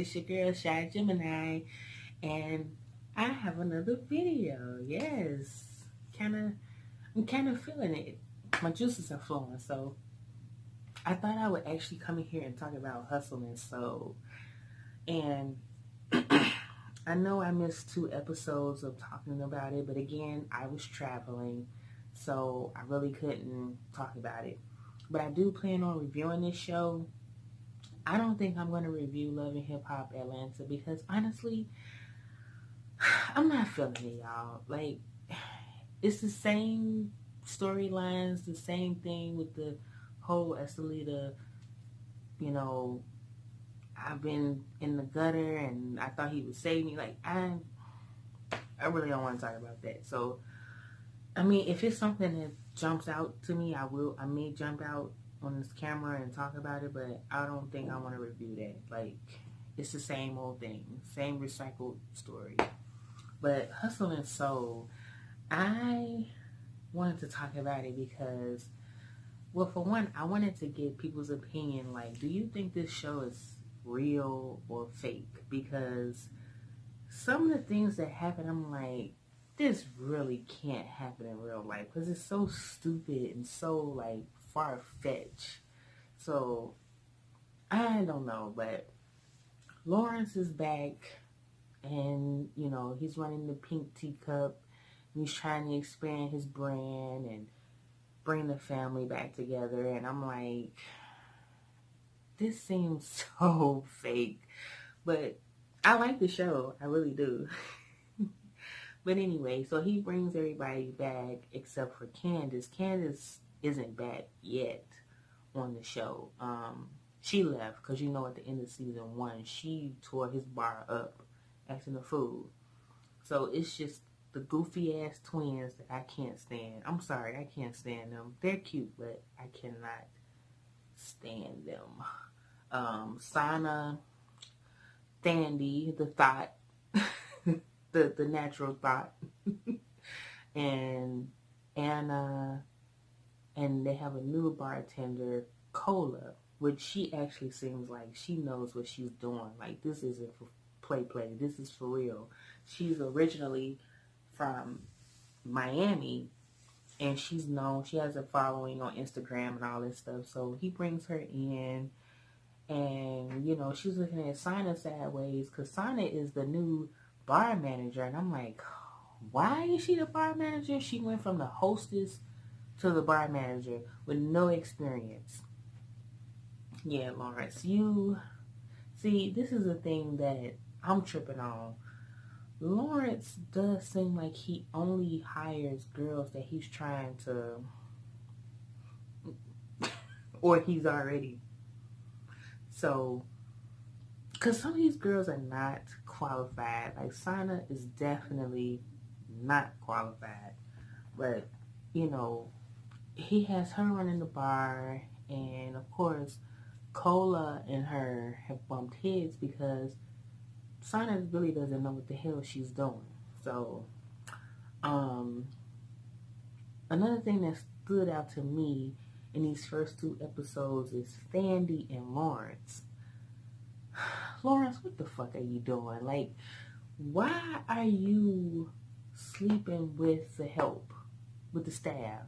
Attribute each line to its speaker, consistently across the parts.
Speaker 1: It's your girl, Shy Gemini, and I have another video. Yes, I'm kind of feeling it. My juices are flowing, so I thought I would actually come in here and talk about hustle and soul. And I know I missed 2 episodes of talking about it, but again, I was traveling, so I really couldn't talk about it. But I do plan on reviewing this show. I don't think I'm going to review Love and Hip Hop Atlanta because honestly, I'm not feeling it, y'all. Like, it's the same storylines, the same thing with the whole Estelita, you know, I've been in the gutter and I thought he would save me. Like, I really don't want to talk about that. So, I mean, if it's something that jumps out to me, I may jump out on this camera and talk about it, but I don't think I want to review that. Like, it's the same old thing, same recycled story. But Hustle and Soul, I wanted to talk about it because, well, for one, I wanted to get people's opinion. Like, do you think this show is real or fake? Because some of the things that happen, I'm like, this really can't happen in real life because it's so stupid and so, like, far-fetched. So, I don't know, but Lawrence is back and, you know, he's running the Pink Teacup. He's trying to expand his brand and bring the family back together. And I'm like, this seems so fake. But I like the show. I really do. But anyway, so he brings everybody back except for Candace. Candace isn't back yet on the show. She left because, you know, at the end of season 1, she tore his bar up acting a fool. So it's just the goofy ass twins that I can't stand. I'm sorry, I can't stand them. They're cute, but I cannot stand them. Sana, Thandy, the thought, the natural thought, and Anna, and they have a new bartender, Cola, which she actually seems like she knows what she's doing. Like, this isn't for play. This is for real. She's originally from Miami, and she's known. She has a following on Instagram and all this stuff. So he brings her in, and, you know, she's looking at Sana sideways because Sana is the new bar manager. And I'm like, why is she the bar manager? She went from the hostess to the bar manager with no experience. Yeah, Lawrence, you see, this is a thing that I'm tripping on. Lawrence does seem like he only hires girls that he's trying to, or he's already. So, because some of these girls are not qualified. Like, Sana is definitely not qualified. But, you know, he has her running the bar, and of course, Cola and her have bumped heads because Sana really doesn't know what the hell she's doing. So, another thing that stood out to me in these first 2 episodes is Thandy and Lawrence. Lawrence, what the fuck are you doing? Like, why are you sleeping with the help, with the staff?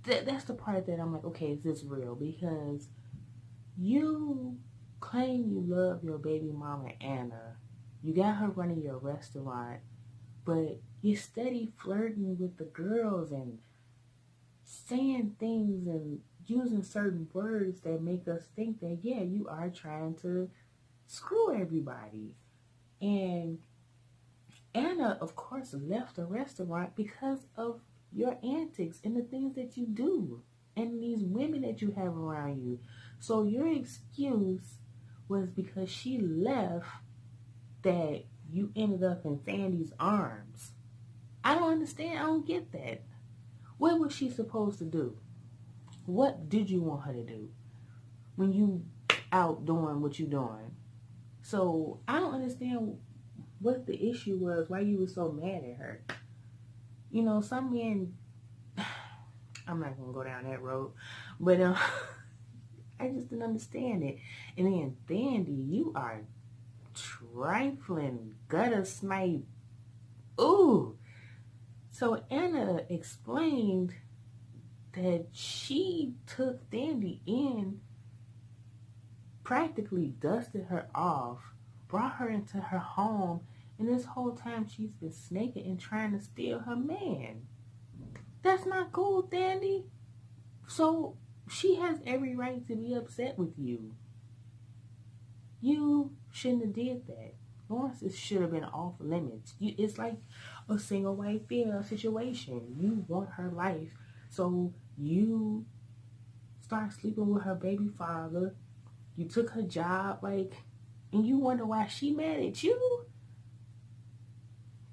Speaker 1: That's the part that I'm like, okay, is this real? Because you claim you love your baby mama, Anna. You got her running your restaurant, but you're steady flirting with the girls and saying things and using certain words that make us think that, yeah, you are trying to screw everybody. And Anna, of course, left the restaurant because of your antics and the things that you do and these women that you have around you. So your excuse was because she left that you ended up in Thandy's arms. I don't understand. I don't get that. What was she supposed to do? What did you want her to do when you out doing what you doing? So I don't understand what the issue was, why you were so mad at her. You know, some men, I'm not going to go down that road, but I just didn't understand it. And then Thandi, you are trifling, gutter snipe. Ooh. So Anna explained that she took Thandi in, practically dusted her off, brought her into her home, and this whole time she's been snaking and trying to steal her man. That's not cool, Thandi. So she has every right to be upset with you. You shouldn't have did that. Lawrence should have been off limits. It's like a single white female situation. You want her life, so you start sleeping with her baby father. You took her job, like, and you wonder why she mad at you?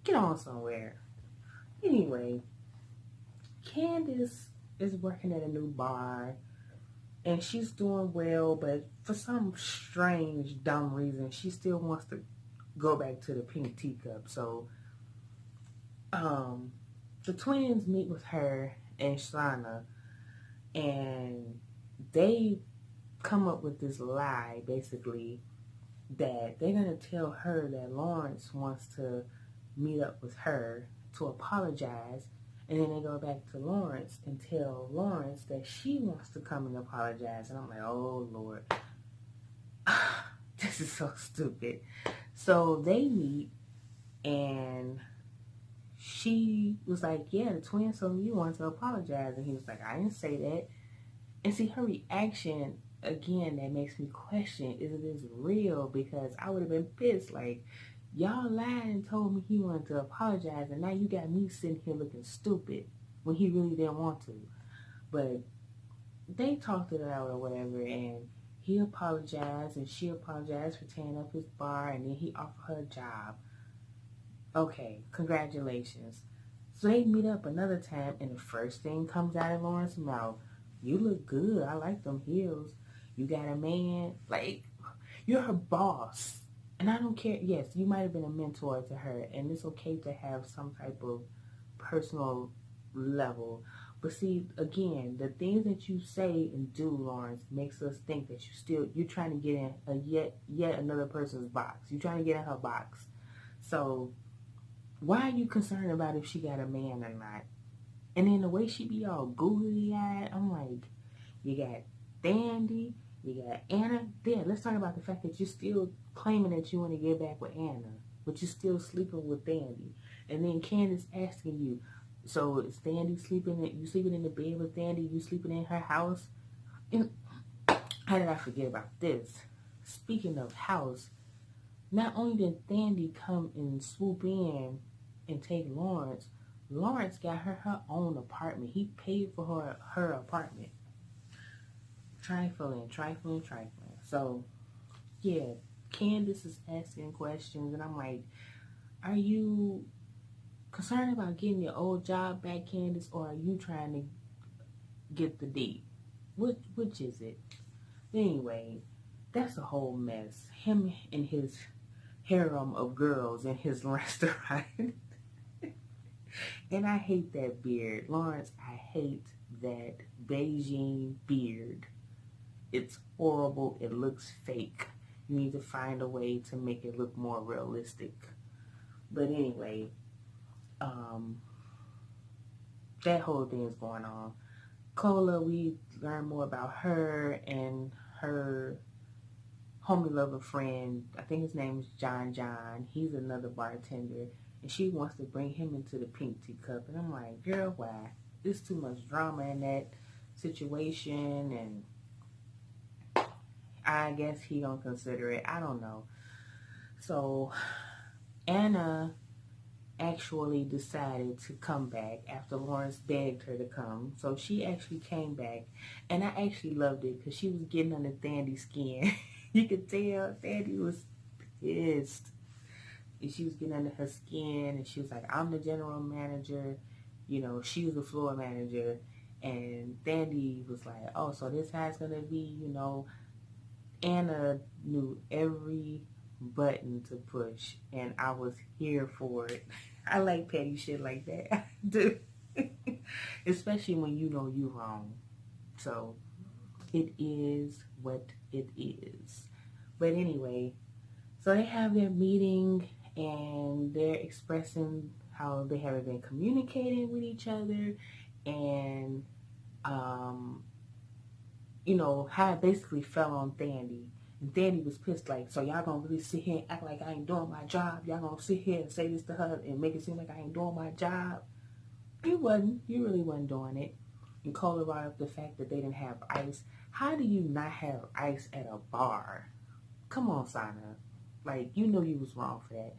Speaker 1: Get on somewhere. Anyway, Candace is working at a new bar, and she's doing well, but for some strange, dumb reason, she still wants to go back to the pink teacup. So, the twins meet with her and Shana, and they come up with this lie, basically, that they're going to tell her that Lawrence wants to meet up with her to apologize, and then they go back to Lawrence and tell Lawrence that she wants to come and apologize. And I'm like, oh, Lord. This is so stupid. So they meet, and she was like, yeah, the twins told me you want to apologize. And he was like, I didn't say that. And see, her reaction, again, that makes me question, is this real? Because I would have been pissed. Like, y'all lied and told me he wanted to apologize, and now you got me sitting here looking stupid when he really didn't want to. But they talked it out or whatever, and he apologized, and she apologized for tearing up his bar, and then he offered her a job. Okay, congratulations. So they meet up another time, and the first thing comes out of Lauren's mouth, you look good. I like them heels. You got a man. Like, you're her boss. And I don't care. Yes, you might have been a mentor to her, and it's okay to have some type of personal level. But see, again, the things that you say and do, Lawrence, makes us think that you're trying to get in a yet another person's box. You're trying to get in her box. So why are you concerned about if she got a man or not? And then the way she be all googly-eyed, I'm like, you got Thandi, you got Anna. There, let's talk about the fact that you're still claiming that you want to get back with Anna, but you're still sleeping with Thandi. And then Candace asking you, so is Thandi you sleeping in the bed with Thandi, you sleeping in her house? And how did I forget about this? Speaking of house, not only did Thandi come and swoop in and take Lawrence, Lawrence got her own apartment. He paid for her apartment. Trifling. So, yeah, Candace is asking questions, and I'm like, are you concerned about getting your old job back, Candace, or are you trying to get the D? Which is it? Anyway, that's a whole mess. Him and his harem of girls in his restaurant. And I hate that beard. Lawrence, I hate that Beijing beard. It's horrible. It looks fake. You need to find a way to make it look more realistic. But anyway, that whole thing is going on. Cola, we learn more about her and her homie lover friend. I think his name is John. He's another bartender. And she wants to bring him into the pink teacup. And I'm like, girl, why? There's too much drama in that situation. And I guess he don't consider it. I don't know. So Anna actually decided to come back after Lawrence begged her to come. So she actually came back. And I actually loved it because she was getting under Thandi's skin. You could tell Thandi was pissed. She was getting under her skin, and she was like, I'm the general manager, she was the floor manager. And Thandi was like, oh, so this how it's gonna be, Anna knew every button to push, and I was here for it. I like petty shit like that. I do. Especially when you know you're wrong. So it is what it is. But anyway, so they have their meeting and they're expressing how they haven't been communicating with each other, and how it basically fell on Thandi. And Thandi was pissed, like, so y'all gonna really sit here and act like I ain't doing my job? Y'all gonna sit here and say this to her and make it seem like I ain't doing my job? You really wasn't doing it. And Cola brought up the fact that they didn't have ice. How do you not have ice at a bar? Come on, Sana. Like, you was wrong for that.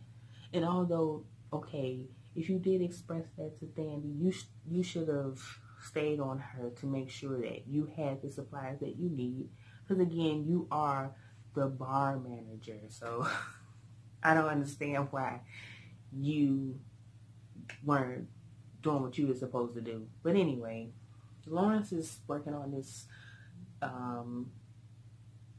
Speaker 1: And although, okay, if you did express that to Thandi, you should have stayed on her to make sure that you had the supplies that you need. Because again, you are the bar manager. So I don't understand why you weren't doing what you were supposed to do. But anyway, Lawrence is working on this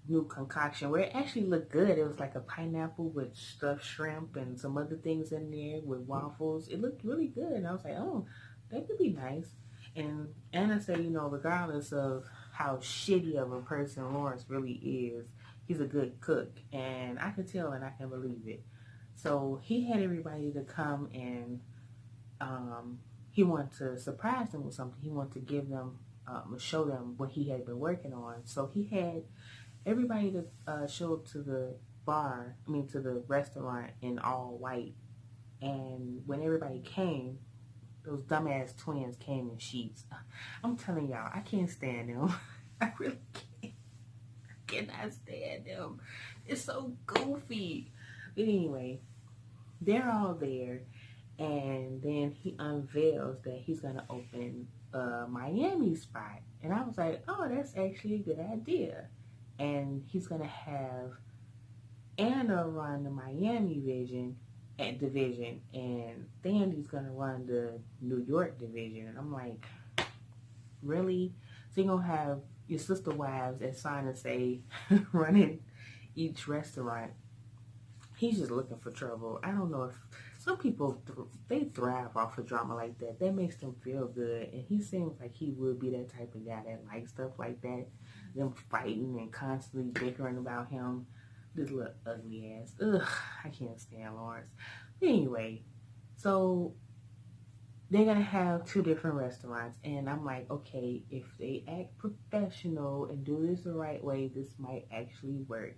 Speaker 1: new concoction where it actually looked good. It was like a pineapple with stuffed shrimp and some other things in there with waffles. It looked really good. And I was like, oh, that could be nice. And Anna said, regardless of how shitty of a person Lawrence really is, he's a good cook. And I could tell and I can believe it. So he had everybody to come, and he wanted to surprise them with something. He wanted to give them, show them what he had been working on. So he had everybody to show up to the to the restaurant in all white. And when everybody came, those dumbass twins came in sheets. I'm telling y'all, I can't stand them. I really can't. I cannot stand them. It's so goofy. But anyway, they're all there. And then he unveils that he's going to open a Miami spot. And I was like, oh, that's actually a good idea. And he's going to have Anna run the Miami division, and Thandi's going to run the New York division. And I'm like, really? So you're going to have your sister wives, as Sana say, running each restaurant? He's just looking for trouble. I don't know if some people, they thrive off of drama like that. That makes them feel good. And he seems like he would be that type of guy that likes stuff like that. Them fighting and constantly bickering about him. This little ugly ass. Ugh, I can't stand Lawrence. But anyway, so they're going to have two different restaurants. And I'm like, okay, if they act professional and do this the right way, this might actually work.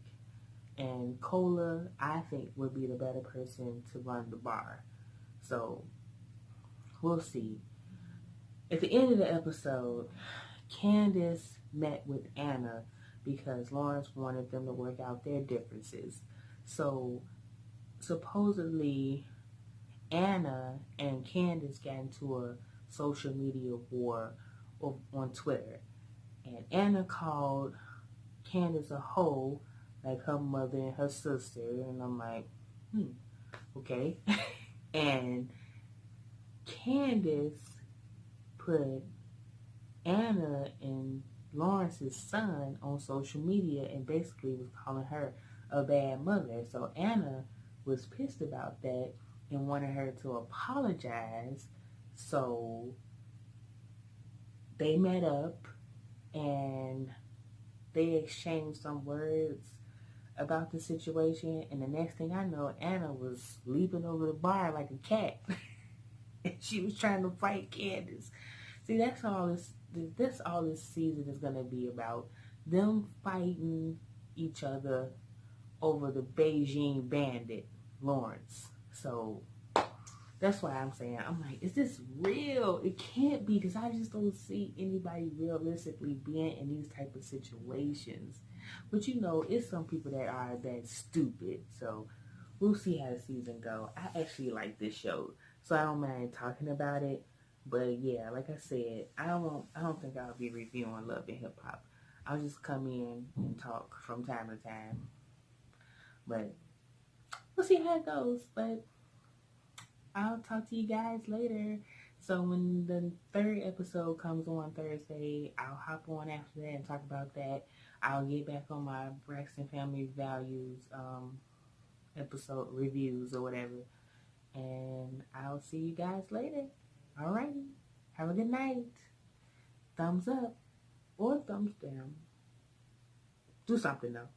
Speaker 1: And Cola, I think, would be the better person to run the bar. So, we'll see. At the end of the episode, Candace met with Anna because Lawrence wanted them to work out their differences. So, supposedly, Anna and Candace got into a social media war on Twitter. And Anna called Candace a hoe, like her mother and her sister. And I'm like, okay. And Candace put Anna and Lawrence's son on social media and basically was calling her a bad mother. So Anna was pissed about that and wanted her to apologize. So they met up and they exchanged some words about the situation, and the next thing I know, Anna was leaping over the bar like a cat. And she was trying to fight Candace. See, that's all this season is going to be about. Them fighting each other over the Beijing bandit, Lawrence. So that's why I'm saying, I'm like, is this real? It can't be, because I just don't see anybody realistically being in these type of situations. But it's some people that are that stupid. So we'll see how the season go. I actually like this show, so I don't mind talking about it. But yeah, like I said, I don't think I'll be reviewing Love and Hip Hop. I'll just come in and talk from time to time. But we'll see how it goes. But I'll talk to you guys later. So when the third episode comes on Thursday, I'll hop on after that and talk about that. I'll get back on my Braxton Family Values episode reviews or whatever. And I'll see you guys later. Alrighty. Have a good night. Thumbs up or thumbs down. Do something though.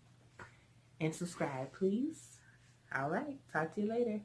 Speaker 1: And subscribe, please. All right. Talk to you later.